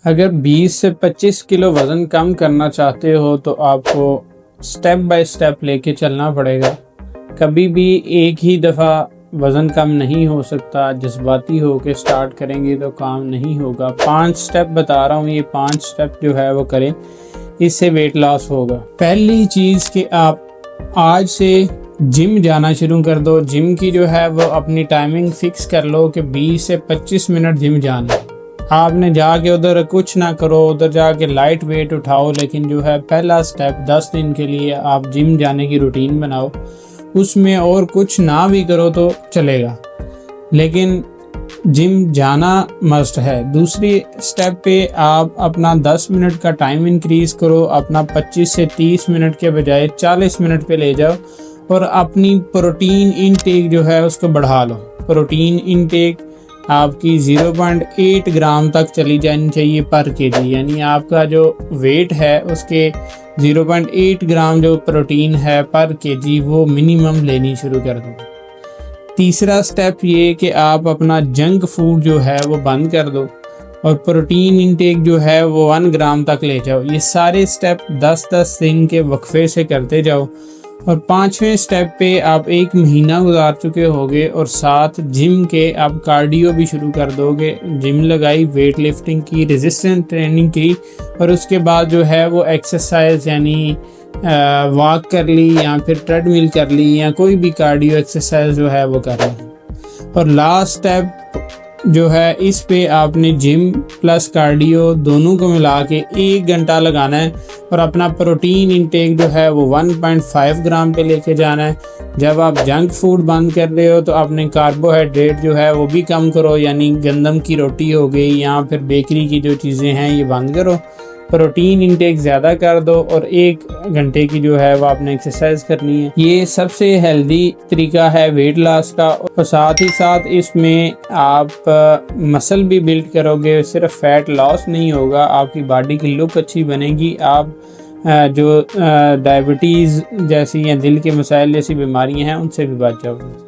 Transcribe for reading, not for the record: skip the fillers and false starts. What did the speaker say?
अगर 20 से 25 किलो वज़न कम करना चाहते हो तो आपको स्टेप बाय स्टेप लेके चलना पड़ेगा। कभी भी एक ही दफ़ा वज़न कम नहीं हो सकता। जज्बाती हो के स्टार्ट करेंगे तो काम नहीं होगा। 5 स्टेप बता रहा हूँ, ये 5 स्टेप जो है वो करें, इससे वेट लॉस होगा। पहली चीज़ कि आप आज से जिम जाना शुरू कर दो। जिम की जो है वो अपनी टाइमिंग फ़िक्स कर लो कि 20 से 25 मिनट जिम जाना है। आपने जाके उधर कुछ ना करो, उधर जाके लाइट वेट उठाओ, लेकिन जो है पहला स्टेप 10 दिन के लिए आप जिम जाने की रूटीन बनाओ। उसमें और कुछ ना भी करो तो चलेगा, लेकिन जिम जाना मस्ट है। दूसरी स्टेप पे आप अपना 10 मिनट का टाइम इंक्रीज़ करो, अपना 25 से 30 मिनट के बजाय 40 मिनट पे ले जाओ और अपनी प्रोटीन इनटेक जो है उसको बढ़ा लो। प्रोटीन इनटेक आपकी 0.8 ग्राम तक चली जानी चाहिए पर केजी, यानी आपका जो वेट है उसके 0.8 ग्राम जो प्रोटीन है पर केजी वो मिनिमम लेनी शुरू कर दो। तीसरा स्टेप ये कि आप अपना जंक फूड जो है वो बंद कर दो और प्रोटीन इनटेक जो है वो 1 ग्राम तक ले जाओ। ये सारे स्टेप 10-10 दिन के वक्फे से करते जाओ और 5वें स्टेप पे आप 1 महीना गुजार चुके होगे और साथ जिम के आप कार्डियो भी शुरू कर दोगे। जिम लगाई, वेट लिफ्टिंग की, रेजिस्टेंस ट्रेनिंग की और उसके बाद जो है वो एक्सरसाइज यानी वॉक कर ली या फिर ट्रेडमिल कर ली या कोई भी कार्डियो एक्सरसाइज जो है वो कर ली। और लास्ट स्टेप जो है इस पे आपने जिम प्लस कार्डियो दोनों को मिला के 1 घंटा लगाना है और अपना प्रोटीन इंटेक जो है वो 1.5 ग्राम पे लेके जाना है। जब आप जंक फूड बंद कर रहे हो तो आपने कार्बोहाइड्रेट जो है वो भी कम करो, यानी गंदम की रोटी हो गई या फिर बेकरी की जो चीज़ें हैं ये बंद करो। प्रोटीन इंटेक ज़्यादा कर दो और 1 घंटे की जो है वो आपने एक्सरसाइज करनी है। ये सबसे हेल्दी तरीका है वेट लॉस का और साथ ही साथ इसमें आप मसल भी बिल्ड करोगे। सिर्फ फैट लॉस नहीं होगा, आपकी बॉडी की लुक अच्छी बनेगी। आप जो डायबिटीज़ जैसी या दिल के मसाइल जैसी बीमारियां हैं उनसे भी बच जाओगे।